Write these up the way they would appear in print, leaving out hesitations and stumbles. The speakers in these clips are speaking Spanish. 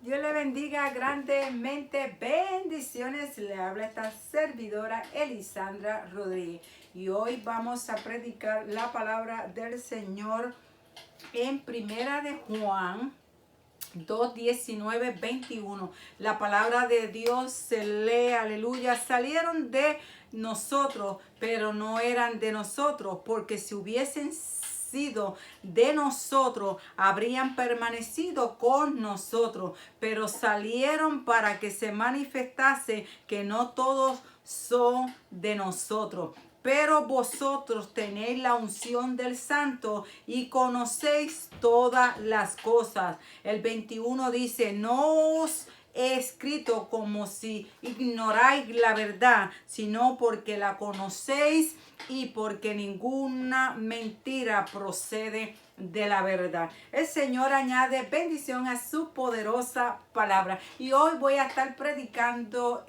Dios le bendiga grandemente. Bendiciones. Le habla esta servidora Elisandra Rodríguez. Y hoy vamos a predicar la palabra del Señor en Primera de Juan 2, 19, 21. La palabra de Dios se lee, aleluya. Salieron de nosotros, pero no eran de nosotros, porque si hubiesen sido de nosotros, habrían permanecido con nosotros, pero salieron para que se manifestase que no todos son de nosotros. Pero vosotros tenéis la unción del Santo y conocéis todas las cosas. El 21 dice, no os he escrito como si ignoráis la verdad, sino porque la conocéis y porque ninguna mentira procede de la verdad. El Señor añade bendición a su poderosa palabra. Y hoy voy a estar predicando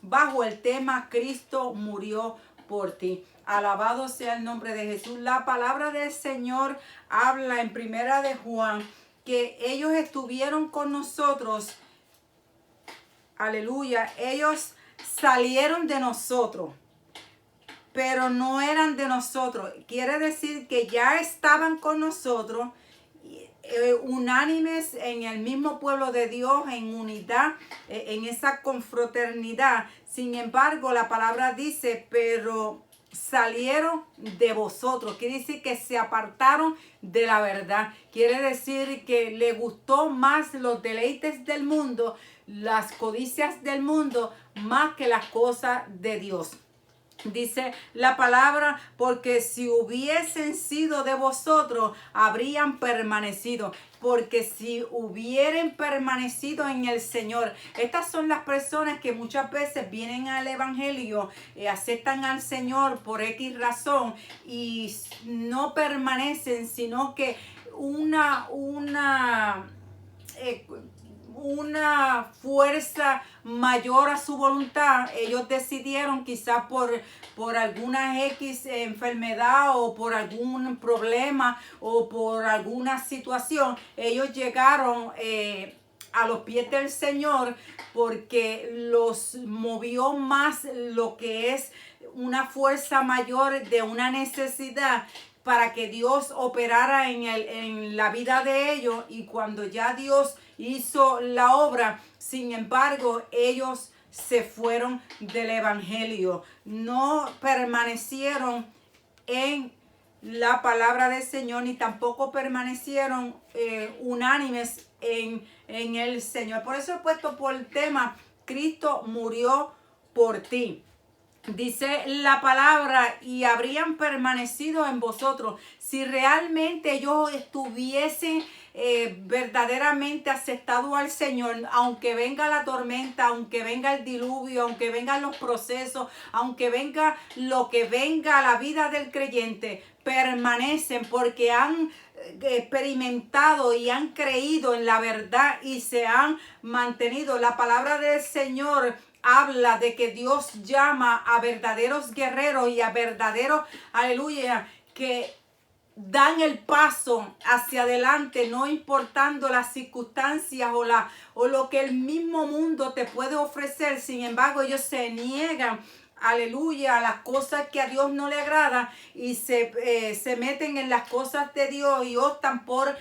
bajo el tema Cristo murió por ti. Alabado sea el nombre de Jesús. La palabra del Señor habla en Primera de Juan que ellos estuvieron con nosotros. Aleluya. Ellos salieron de nosotros, pero no eran de nosotros. Quiere decir que ya estaban con nosotros, unánimes en el mismo pueblo de Dios, en unidad, en esa confraternidad. Sin embargo, la palabra dice, pero salieron de vosotros. Quiere decir que se apartaron de la verdad. Quiere decir que le gustó más los deleites del mundo, las codicias del mundo, más que las cosas de Dios. Dice la palabra, porque si hubiesen sido de vosotros, habrían permanecido. Porque si hubieran permanecido en el Señor. Estas son las personas que muchas veces vienen al Evangelio, aceptan al Señor por X razón y no permanecen, sino que una fuerza mayor a su voluntad. Ellos decidieron, quizás por alguna X enfermedad o por algún problema o por alguna situación, ellos llegaron a los pies del Señor porque los movió más lo que es una fuerza mayor de una necesidad, para que Dios operara en la vida de ellos. Y cuando ya Dios hizo la obra, sin embargo, ellos se fueron del Evangelio. No permanecieron en la palabra del Señor, ni tampoco permanecieron unánimes en el Señor. Por eso he puesto por el tema, Cristo murió por ti. Dice la palabra, y habrían permanecido en vosotros. Si realmente ellos estuviesen verdaderamente aceptado al Señor, aunque venga la tormenta, aunque venga el diluvio, aunque vengan los procesos, aunque venga lo que venga a la vida del creyente, permanecen porque han experimentado y han creído en la verdad y se han mantenido. La palabra del Señor habla de que Dios llama a verdaderos guerreros y a verdaderos, aleluya, que dan el paso hacia adelante, no importando las circunstancias o lo que el mismo mundo te puede ofrecer. Sin embargo, ellos se niegan, aleluya, a las cosas que a Dios no le agrada y se meten en las cosas de Dios y optan por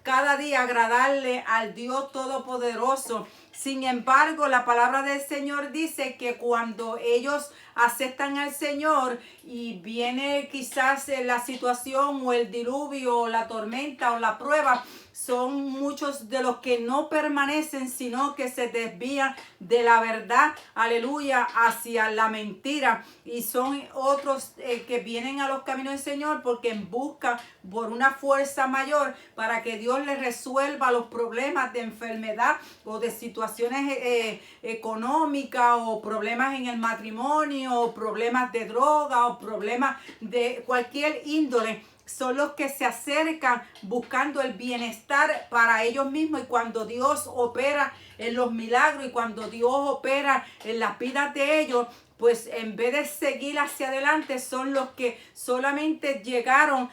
cada día agradarle al Dios Todopoderoso. Sin embargo, la palabra del Señor dice que cuando ellos aceptan al Señor y viene quizás la situación o el diluvio o la tormenta o la prueba, son muchos de los que no permanecen, sino que se desvían de la verdad, aleluya, hacia la mentira. Y son otros que vienen a los caminos del Señor porque en busca por una fuerza mayor para que Dios les resuelva los problemas de enfermedad o de situaciones económicas o problemas en el matrimonio o problemas de droga o problemas de cualquier índole. Son los que se acercan buscando el bienestar para ellos mismos, y cuando Dios opera en los milagros y cuando Dios opera en las vidas de ellos, pues en vez de seguir hacia adelante, son los que solamente llegaron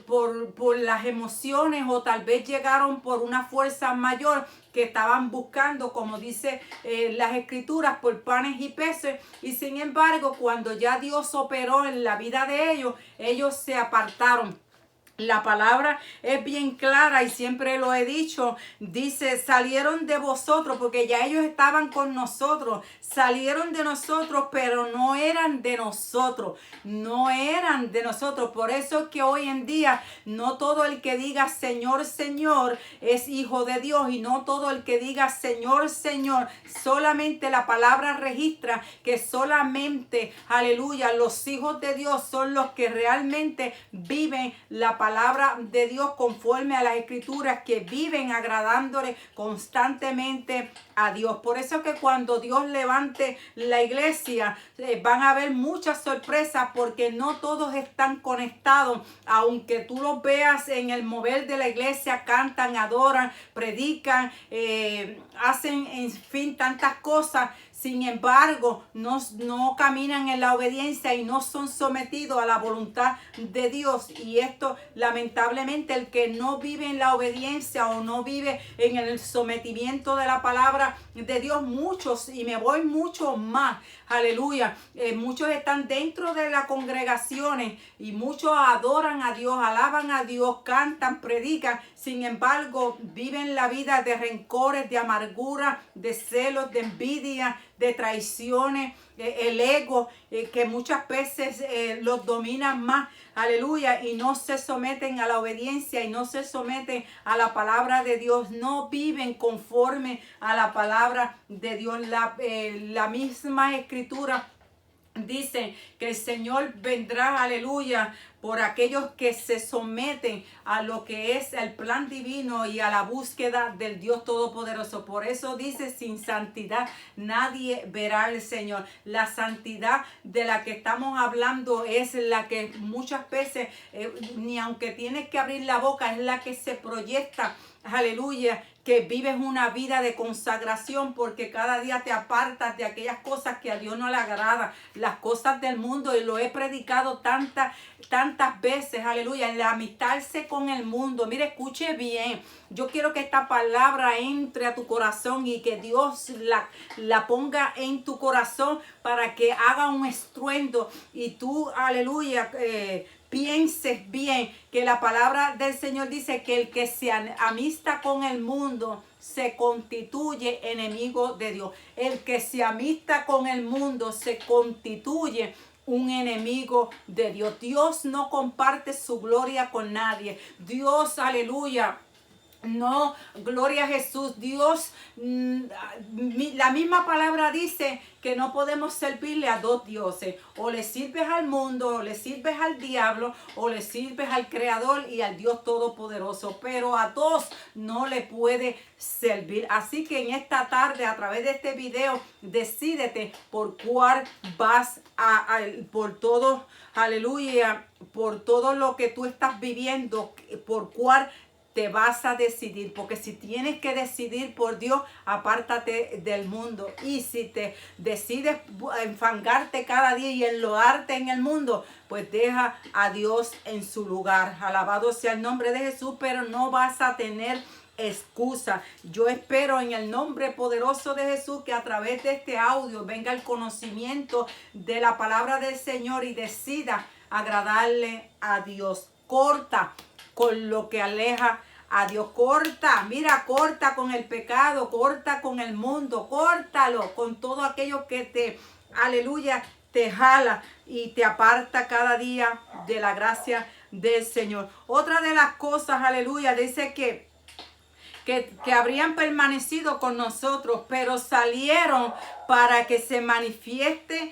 por las emociones, o tal vez llegaron por una fuerza mayor que estaban buscando, como dice las escrituras, por panes y peces. Y sin embargo, cuando ya Dios operó en la vida de ellos, ellos se apartaron. La palabra es bien clara y siempre lo he dicho. Dice, salieron de vosotros, porque ya ellos estaban con nosotros. Salieron de nosotros, pero no eran de nosotros. No eran de nosotros. Por eso es que hoy en día no todo el que diga Señor, Señor es hijo de Dios. Y no todo el que diga Señor, Señor. Solamente la palabra registra que solamente, aleluya, los hijos de Dios son los que realmente viven la palabra de Dios conforme a las escrituras, que viven agradándole constantemente a Dios. Por eso que cuando Dios levante la iglesia, van a haber muchas sorpresas, porque no todos están conectados. Aunque tú los veas en el mover de la iglesia, cantan, adoran, predican, hacen en fin tantas cosas. Sin embargo, no caminan en la obediencia y no son sometidos a la voluntad de Dios. Y esto, lamentablemente, el que no vive en la obediencia o no vive en el sometimiento de la palabra de Dios, muchos, y me voy mucho más, aleluya, muchos están dentro de las congregaciones y muchos adoran a Dios, alaban a Dios, cantan, predican. Sin embargo, viven la vida de rencores, de amargura, de celos, de envidia, de traiciones, el ego, que muchas veces los dominan más, aleluya, y no se someten a la obediencia y no se someten a la palabra de Dios, no viven conforme a la palabra de Dios. La misma escritura dice que el Señor vendrá, aleluya, por aquellos que se someten a lo que es el plan divino y a la búsqueda del Dios Todopoderoso. Por eso dice, sin santidad nadie verá al Señor. La santidad de la que estamos hablando es la que muchas veces, ni aunque tienes que abrir la boca, es la que se proyecta, aleluya, que vives una vida de consagración, porque cada día te apartas de aquellas cosas que a Dios no le agrada, las cosas del mundo. Y lo he predicado tantas veces, aleluya, el amistarse con el mundo. Mire, escuche bien, yo quiero que esta palabra entre a tu corazón y que Dios la ponga en tu corazón para que haga un estruendo y tú, aleluya, pienses bien, que la palabra del Señor dice que el que se amista con el mundo se constituye enemigo de Dios. El que se amista con el mundo se constituye un enemigo de Dios. Dios no comparte su gloria con nadie. Dios, aleluya, no, gloria a Jesús. Dios, la misma palabra dice que no podemos servirle a dos dioses. O le sirves al mundo, o le sirves al diablo, o le sirves al Creador y al Dios Todopoderoso. Pero a dos no le puede servir. Así que en esta tarde, a través de este video, decídete por cuál vas por todo, aleluya, por todo lo que tú estás viviendo, por cuál te vas a decidir. Porque si tienes que decidir por Dios, apártate del mundo. Y si te decides enfangarte cada día y enlodarte en el mundo, pues deja a Dios en su lugar. Alabado sea el nombre de Jesús, pero no vas a tener excusa. Yo espero en el nombre poderoso de Jesús que a través de este audio venga el conocimiento de la palabra del Señor y decida agradarle a Dios. Corta con lo que aleja a Dios. Corta, mira, corta con el pecado, corta con el mundo, córtalo con todo aquello que te, aleluya, te jala y te aparta cada día de la gracia del Señor. Otra de las cosas, aleluya, dice que habrían permanecido con nosotros, pero salieron para que se manifieste,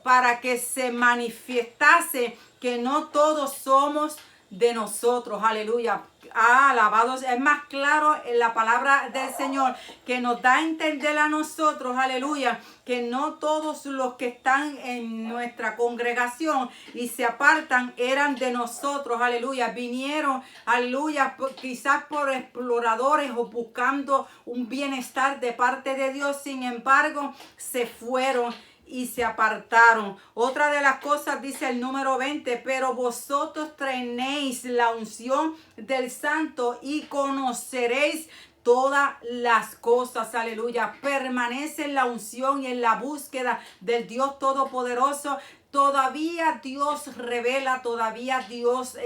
para que se manifestase que no todos somos de nosotros, aleluya. Alabado, es más claro en la palabra del Señor, que nos da a entender a nosotros, aleluya, que no todos los que están en nuestra congregación y se apartan eran de nosotros, aleluya. Vinieron, aleluya, quizás por exploradores o buscando un bienestar de parte de Dios. Sin embargo, se fueron y se apartaron. Otra de las cosas dice el número 20, pero vosotros tenéis la unción del Santo y conoceréis todas las cosas, aleluya. Permanece en la unción y en la búsqueda del Dios Todopoderoso. Todavía Dios revela, todavía Dios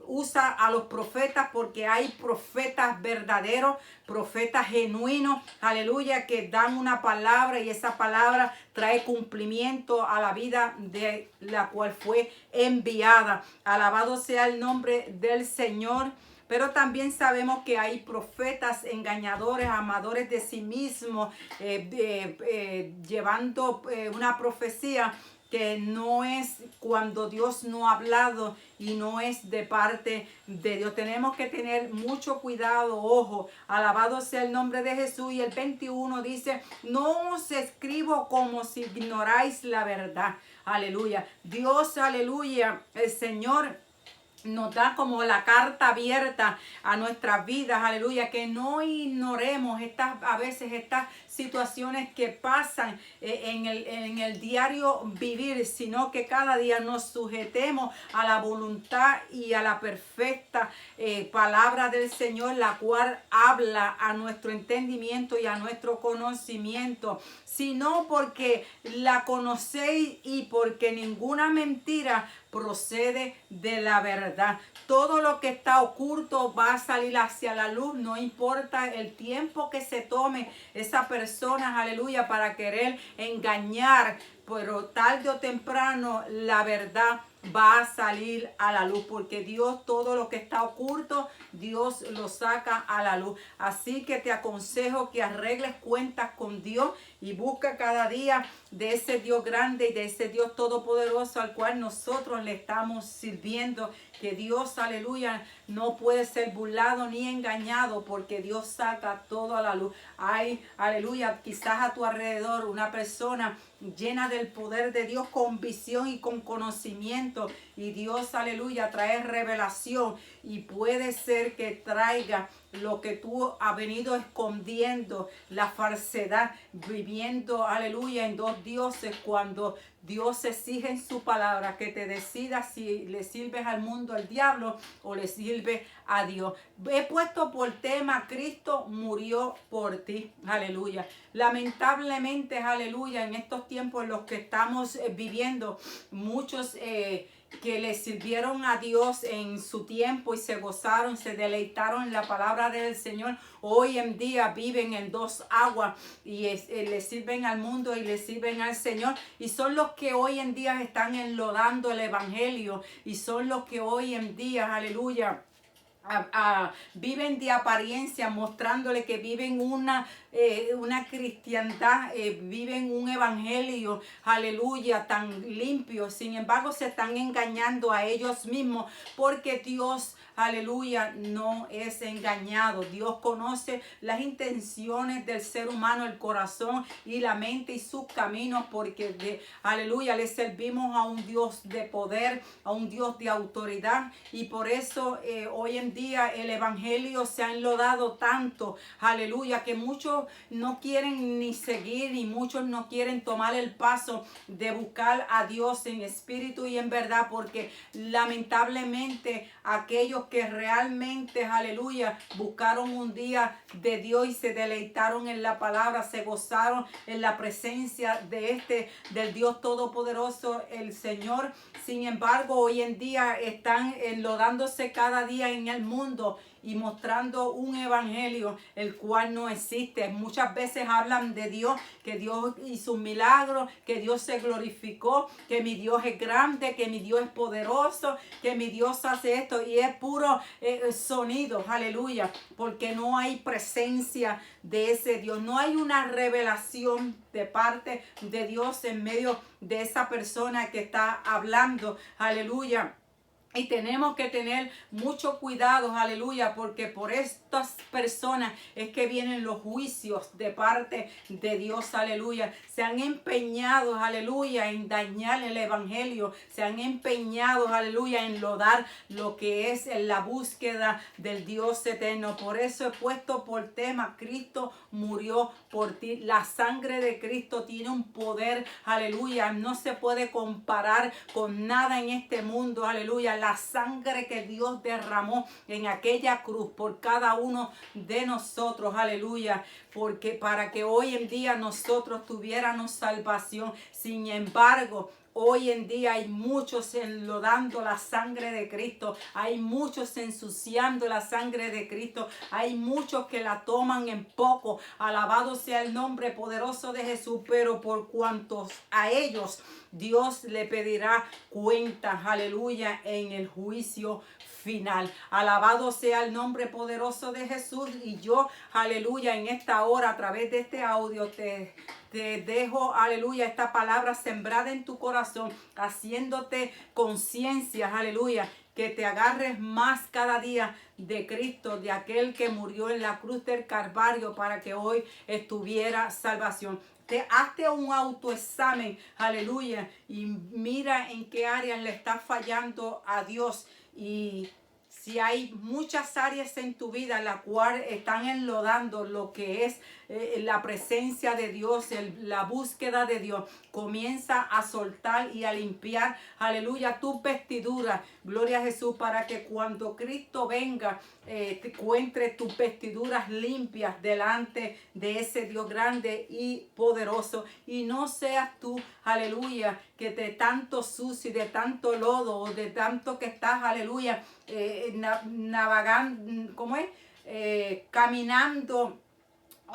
usa a los profetas, porque hay profetas verdaderos, profetas genuinos, aleluya, que dan una palabra y esa palabra trae cumplimiento a la vida de la cual fue enviada. Alabado sea el nombre del Señor. Pero también sabemos que hay profetas engañadores, amadores de sí mismos, llevando una profecía que no es cuando Dios no ha hablado y no es de parte de Dios. Tenemos que tener mucho cuidado, ojo, alabado sea el nombre de Jesús. Y el 21 dice, no os escribo como si ignoráis la verdad. Aleluya. Dios, aleluya, el Señor nos da como la carta abierta a nuestras vidas, aleluya, que no ignoremos a veces estas situaciones que pasan en el diario vivir, sino que cada día nos sujetemos a la voluntad y a la perfecta palabra del Señor, la cual habla a nuestro entendimiento y a nuestro conocimiento, sino porque la conocéis y porque ninguna mentira procede de la verdad. Todo lo que está oculto va a salir hacia la luz, no importa el tiempo que se tome esa persona, aleluya, para querer engañar, pero tarde o temprano la verdad va a salir a la luz, porque Dios, todo lo que está oculto, Dios lo saca a la luz. Así que te aconsejo que arregles cuentas con Dios y busca cada día de ese Dios grande y de ese Dios todopoderoso al cual nosotros le estamos sirviendo. Que Dios, aleluya, no puede ser burlado ni engañado, porque Dios saca todo a la luz. Hay, aleluya, quizás a tu alrededor una persona llena del poder de Dios, con visión y con conocimiento, y Dios, aleluya, trae revelación, y puede ser que traiga lo que tú has venido escondiendo, la falsedad, viviendo, aleluya, en dos dioses, cuando Dios exige en su palabra que te decidas si le sirves al mundo, al diablo, o le sirves a Dios. He puesto por tema, Cristo murió por ti, aleluya. Lamentablemente, aleluya, en estos tiempos en los que estamos viviendo, muchos que le sirvieron a Dios en su tiempo y se gozaron, se deleitaron en la palabra del Señor, hoy en día viven en dos aguas y le sirven al mundo y le sirven al Señor, y son los que hoy en día están enlodando el evangelio, y son los que hoy en día, aleluya, viven de apariencia, mostrándole que viven una cristiandad, viven un evangelio, aleluya, tan limpio. Sin embargo, se están engañando a ellos mismos, porque Dios, aleluya, no es engañado. Dios conoce las intenciones del ser humano, el corazón y la mente y sus caminos, porque aleluya, le servimos a un Dios de poder, a un Dios de autoridad, y por eso hoy en día el evangelio se ha enlodado tanto, aleluya, que muchos no quieren ni seguir, y muchos no quieren tomar el paso de buscar a Dios en espíritu y en verdad, porque lamentablemente aquellos que realmente, aleluya, buscaron un día de Dios y se deleitaron en la palabra, se gozaron en la presencia del Dios Todopoderoso, el Señor. Sin embargo, hoy en día están enlodándose cada día en el mundo y mostrando un evangelio el cual no existe. Muchas veces hablan de Dios, que Dios hizo un milagro, que Dios se glorificó, que mi Dios es grande, que mi Dios es poderoso, que mi Dios hace esto, y es puro sonido, aleluya, porque no hay presencia de ese Dios, no hay una revelación de parte de Dios en medio de esa persona que está hablando, aleluya. Y tenemos que tener mucho cuidado, aleluya, porque por estas personas es que vienen los juicios de parte de Dios, aleluya. Se han empeñado, aleluya, en dañar el evangelio. Se han empeñado, aleluya, en lodar lo que es la búsqueda del Dios eterno. Por eso he puesto por tema: Cristo murió por ti. La sangre de Cristo tiene un poder, aleluya. No se puede comparar con nada en este mundo, aleluya. La sangre que Dios derramó en aquella cruz por cada uno de nosotros, aleluya, porque para que hoy en día nosotros tuviéramos salvación. Sin embargo, hoy en día hay muchos enlodando la sangre de Cristo. Hay muchos ensuciando la sangre de Cristo. Hay muchos que la toman en poco. Alabado sea el nombre poderoso de Jesús. Pero por cuantos a ellos Dios le pedirá cuentas, aleluya, en el juicio final. Alabado sea el nombre poderoso de Jesús. Y yo, aleluya, en esta hora, a través de este audio, te dejo, aleluya, esta palabra sembrada en tu corazón, haciéndote conciencia, aleluya, que te agarres más cada día de Cristo, de aquel que murió en la cruz del Calvario para que hoy estuviera salvación. Hazte un autoexamen, aleluya, y mira en qué áreas le estás fallando a Dios. Y si hay muchas áreas en tu vida en las cuales están enlodando lo que es la presencia de Dios, la búsqueda de Dios, comienza a soltar y a limpiar, aleluya, tus vestiduras, gloria a Jesús, para que cuando Cristo venga, te encuentre tus vestiduras limpias delante de ese Dios grande y poderoso. Y no seas tú, aleluya, que de tanto sucio y de tanto lodo o de tanto que estás, aleluya, navegando, ¿cómo es? Caminando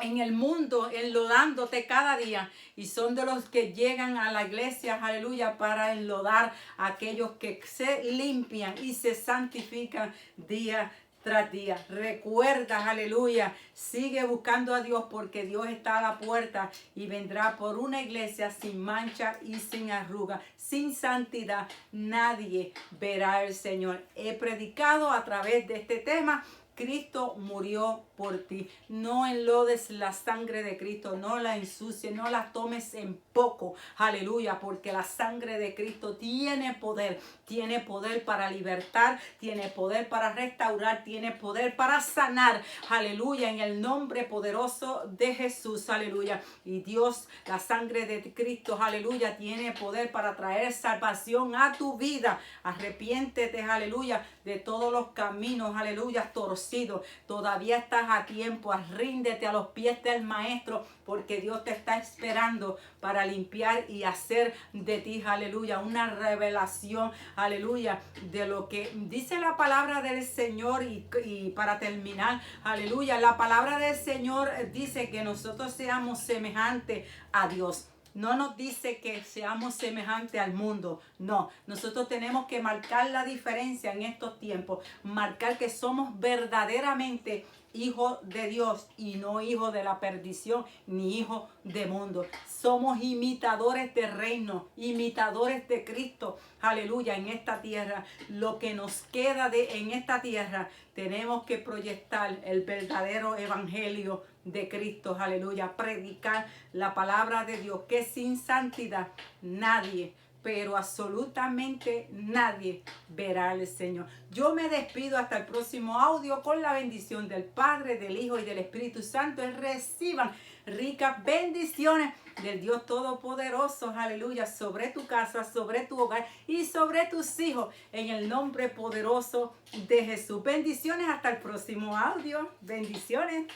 en el mundo, enlodándote cada día, y son de los que llegan a la iglesia, aleluya, para enlodar a aquellos que se limpian y se santifican día tras día. Recuerda, aleluya, sigue buscando a Dios, porque Dios está a la puerta y vendrá por una iglesia sin mancha y sin arruga. Sin santidad nadie verá al Señor. He predicado a través de este tema: Cristo murió por ti. No enlodes la sangre de Cristo, no la ensucies, no la tomes en poco, aleluya, porque la sangre de Cristo tiene poder para libertar, tiene poder para restaurar, tiene poder para sanar, aleluya, en el nombre poderoso de Jesús, aleluya. Y Dios, la sangre de Cristo, aleluya, tiene poder para traer salvación a tu vida. Arrepiéntete, aleluya, de todos los caminos, aleluya, torcidos. Todavía estás a tiempo. Ríndete a los pies del Maestro, porque Dios te está esperando para limpiar y hacer de ti, aleluya, una revelación, aleluya, de lo que dice la palabra del Señor. Y para terminar, aleluya, la palabra del Señor dice que nosotros seamos semejantes a Dios. No nos dice que seamos semejantes al mundo. No, nosotros tenemos que marcar la diferencia en estos tiempos. Marcar que somos verdaderamente hijos de Dios y no hijos de la perdición ni hijos de mundo. Somos imitadores del reino, imitadores de Cristo, aleluya, en esta tierra. Lo que nos queda en esta tierra, tenemos que proyectar el verdadero evangelio de Cristo, aleluya. Predicar la palabra de Dios, que sin santidad nadie, pero absolutamente nadie verá al Señor. Yo me despido hasta el próximo audio con la bendición del Padre, del Hijo y del Espíritu Santo. Y reciban ricas bendiciones del Dios Todopoderoso, aleluya, sobre tu casa, sobre tu hogar y sobre tus hijos, en el nombre poderoso de Jesús. Bendiciones hasta el próximo audio. Bendiciones.